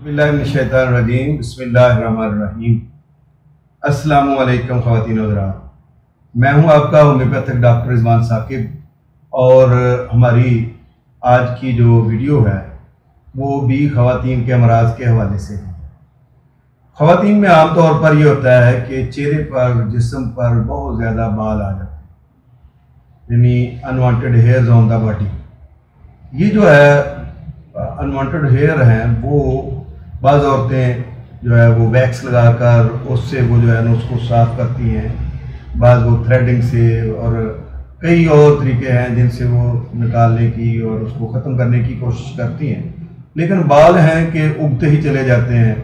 बिस्मिल्लाहिर्रहमानिर्रहीम बिस्मिल्लाहिर्रहमानिर्रहीम। अस्सलामु अलैकुम ख़वातीन और हज़रात, मैं हूं आपका होम्योपैथिक डॉक्टर रिजवान साकिब और हमारी आज की जो वीडियो है वो भी ख़वातीन के अमराज के हवाले से है। ख़वातीन में आमतौर पर यह होता है कि चेहरे पर, जिस्म पर बहुत ज़्यादा बाल आ जाते हैं, यानी unwanted hairs on the body. ये जो है अनवांटेड हेयर हैं वो बाज़ औरतें जो है वो वैक्स लगाकर उससे वो जो है ना उसको साफ़ करती हैं, बाज़ वो थ्रेडिंग से, और कई और तरीके हैं जिनसे वो निकालने की और उसको ख़त्म करने की कोशिश करती हैं। लेकिन बाल हैं कि उगते ही चले जाते हैं,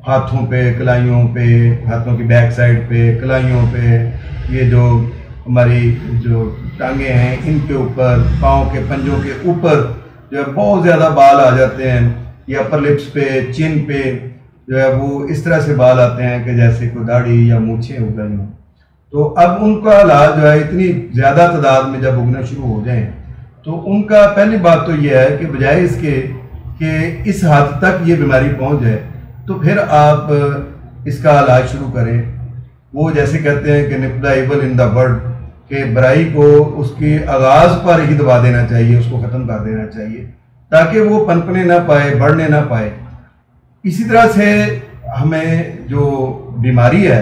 हाथों पे, कलाइयों पे, हाथों की बैक साइड पे, कलाइयों पे, ये जो हमारी जो टांगे हैं इनके ऊपर, पाँव के पंजों के ऊपर जो है बहुत ज़्यादा बाल आ जाते हैं, या अपर लिप्स पे, चिन पे जो है वो इस तरह से बाल आते हैं कि जैसे कोई दाढ़ी या मूछें उग गई हों। तो अब उनका इलाज जो है इतनी ज़्यादा तादाद में जब उगना शुरू हो जाएं तो उनका पहली बात तो यह है कि बजाय इसके कि इस हद तक ये बीमारी पहुंच जाए तो फिर आप इसका इलाज शुरू करें। वो जैसे कहते हैं कि nip the evil in the bud, कि बुराई को उसके आगाज़ पर ही दबा देना चाहिए, उसको ख़त्म कर देना चाहिए ताकि वो पनपने ना पाए, बढ़ने ना पाए। इसी तरह से हमें जो बीमारी है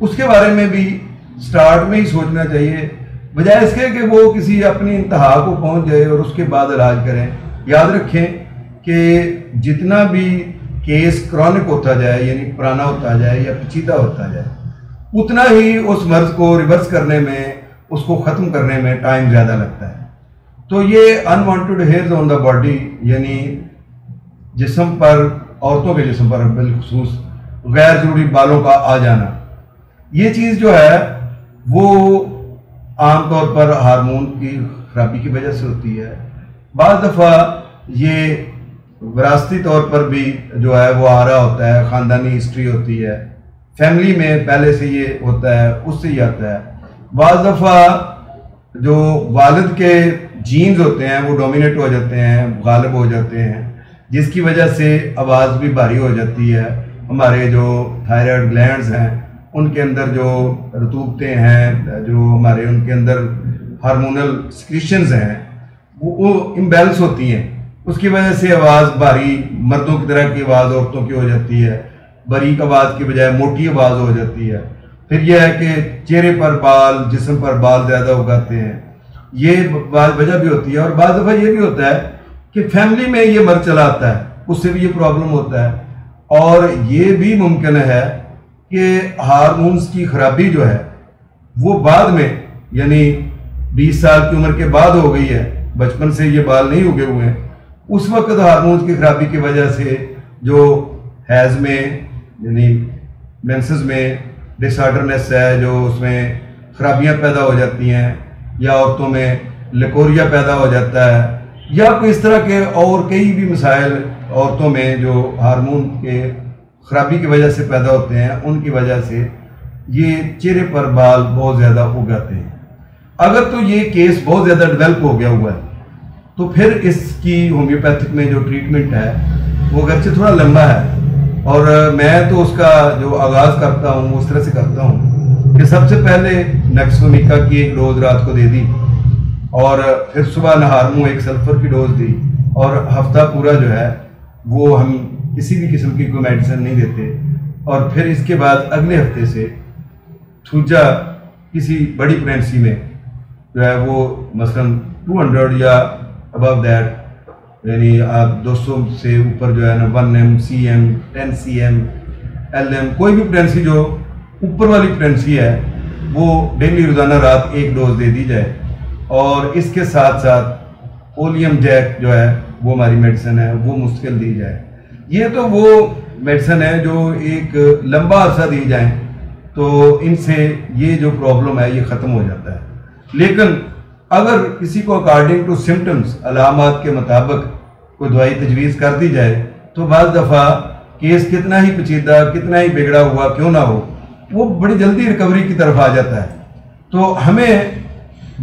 उसके बारे में भी स्टार्ट में ही सोचना चाहिए, बजाय इसके कि वो किसी अपनी इंतहा को पहुंच जाए और उसके बाद इलाज करें। याद रखें कि जितना भी केस क्रॉनिक होता जाए, यानी पुराना होता जाए या पेचीदा होता जाए, उतना ही उस मर्ज को रिवर्स करने में, उसको ख़त्म करने में टाइम ज़्यादा लगता है। तो ये unwanted hairs on the body, यानी जिस्म पर, औरतों के जिस्म पर बिलखुसूस गैर ज़रूरी बालों का आ जाना, ये चीज़ जो है वो आमतौर पर हार्मोन की खराबी की वजह से होती है। बाज़ दफ़ा ये विरासती तौर पर भी जो है वो आ रहा होता है, ख़ानदानी हिस्ट्री होती है, फैमिली में पहले से ये होता है, उससे ही आता है। बाज़ दफ़ा जो वालिद के जीन्स होते हैं वो डोमिनेट हो जाते हैं, गालिब हो जाते हैं, जिसकी वजह से आवाज़ भी भारी हो जाती है। हमारे जो थायराइड ग्लैंड्स हैं उनके अंदर जो रतूबतें हैं, जो हमारे उनके अंदर हार्मोनल सिक्रीशंस हैं वो इम्बैलेंस होती हैं, उसकी वजह से आवाज़ भारी, मर्दों की तरह की आवाज़ औरतों की हो जाती है, बारीक आवाज़ की बजाय मोटी आवाज़ हो जाती है। फिर यह है कि चेहरे पर बाल, जिस्म पर बाल ज़्यादा उगाते हैं, ये वजह भी होती है। और बाज़ दफ़ा ये भी होता है कि फैमिली में ये मर्ज चला आता है, उससे भी ये प्रॉब्लम होता है। और ये भी मुमकिन है कि हार्मोन्स की खराबी जो है वो बाद में, यानी 20 साल की उम्र के बाद हो गई है, बचपन से ये बाल नहीं उगे हुए हैं, उस वक्त हार्मोन्स की खराबी की वजह से जो हैज़ में, यानी मेंसेस में डिसऑर्डरनेस है, जो उसमें खराबियाँ पैदा हो जाती हैं, या औरतों में लिकोरिया पैदा हो जाता है, या कोई इस तरह के और कई भी मसाइल औरतों में जो हार्मोन के खराबी की वजह से पैदा होते हैं, उनकी वजह से ये चेहरे पर बाल बहुत ज़्यादा उगाते हैं। अगर तो ये केस बहुत ज़्यादा डेवलप हो गया हुआ है तो फिर इसकी होम्योपैथिक में जो ट्रीटमेंट है वो अगरचे थोड़ा लंबा है, और मैं तो उसका जो आगाज़ करता हूँ उस तरह से करता हूँ कि सबसे पहले नेक्सोमिका की एक डोज रात को दे दी, और फिर सुबह नहारमू एक सल्फर की डोज दी, और हफ्ता पूरा जो है वो हम किसी भी किस्म की कोई मेडिसिन नहीं देते। और फिर इसके बाद अगले हफ्ते से थूजा किसी बड़ी प्रेगनेंसी में जो है वो मसलन 200 या अबव दैट, यानी आप 200 से ऊपर जो है ना 1M, CM, 10cm, LM, कोई भी प्रेगनेंसी जो ऊपर वाली प्रेगनेंसी है वो डेली रोज़ाना रात एक डोज दे दी जाए। और इसके साथ साथ ओलियम जैक जो है वो हमारी मेडिसिन है वो मुश्किल दी जाए। ये तो वो मेडिसिन है जो एक लंबा अरसा दी जाए तो इनसे ये जो प्रॉब्लम है ये ख़त्म हो जाता है। लेकिन अगर किसी को अकॉर्डिंग टू सिम्टम्स, अलामात के मुताबिक कोई दवाई तजवीज़ कर दी जाए तो बाज़ दफ़ा केस कितना ही पेचीदा, कितना ही बिगड़ा हुआ क्यों ना हो, वो बड़ी जल्दी रिकवरी की तरफ आ जाता है। तो हमें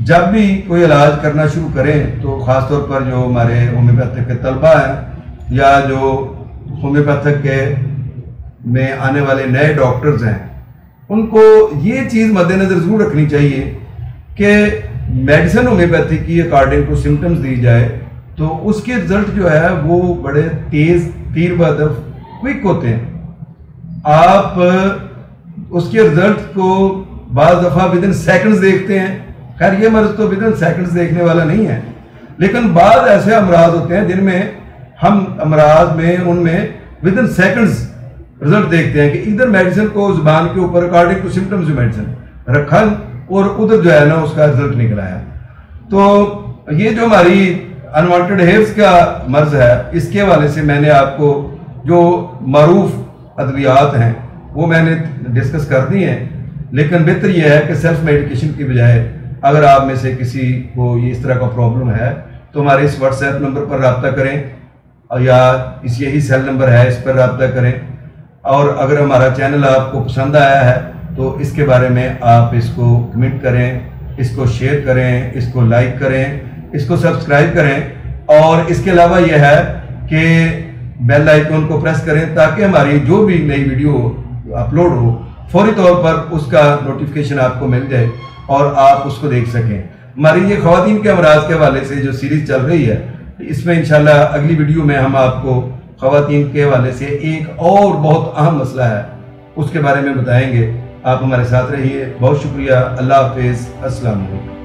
जब भी कोई इलाज करना शुरू करें तो ख़ास तौर पर जो हमारे होम्योपैथिक के तलबा हैं या जो होम्योपैथिक के में आने वाले नए डॉक्टर्स हैं, उनको ये चीज़ मद्देनज़र ज़रूर रखनी चाहिए कि मेडिसिन होम्योपैथी की अकॉर्डिंग टू सिम्टम्स दी जाए तो उसके रिजल्ट जो है वो बड़े तेज़ तीर बदफ क्विक होते हैं। आप उसके रिजल्ट को बाज़ दफ़ा विद इन सेकंड्स देखते हैं। खैर ये मर्ज तो विद इन सेकंड्स देखने वाला नहीं है, लेकिन बाद ऐसे अमराज होते हैं जिनमें हम अमराज में उनमें विद इन सेकंड्स रिजल्ट देखते हैं कि इधर मेडिसिन को जुबान के ऊपर अकॉर्डिंग टू सिम्टम्स मेडिसिन रखा और उधर जो है ना उसका रिजल्ट निकला है। तो ये जो हमारी अनवांटेड हेयर्स का मर्ज है, इसके हवाले से मैंने आपको जो मारूफ अद्वियात हैं वो मैंने डिस्कस कर दी हैं, लेकिन बेहतर यह है कि सेल्फ मेडिकेशन की बजाय अगर आप में से किसी को ये इस तरह का प्रॉब्लम है तो हमारे इस व्हाट्सएप नंबर पर रब्ता करें या इस यही सेल नंबर है, इस पर रब्ता करें। और अगर हमारा चैनल आपको पसंद आया है तो इसके बारे में आप इसको कमेंट करें, इसको शेयर करें, इसको लाइक करें, इसको सब्सक्राइब करें और इसके अलावा यह है कि बेल आइकन को प्रेस करें ताकि हमारी जो भी नई वीडियो अपलोड हो फौरी तौर पर उसका नोटिफिकेशन आपको मिल जाए और आप उसको देख सकें। हमारी ये ख़वातीन के अमराज के हवाले से जो सीरीज़ चल रही है, इसमें इंशाल्लाह अगली वीडियो में हम आपको ख़वातीन के हवाले से एक और बहुत अहम मसला है उसके बारे में बताएंगे। आप हमारे साथ रहिए। बहुत शुक्रिया। अल्लाह हाफिज़। अस्सलाम वालेकुम।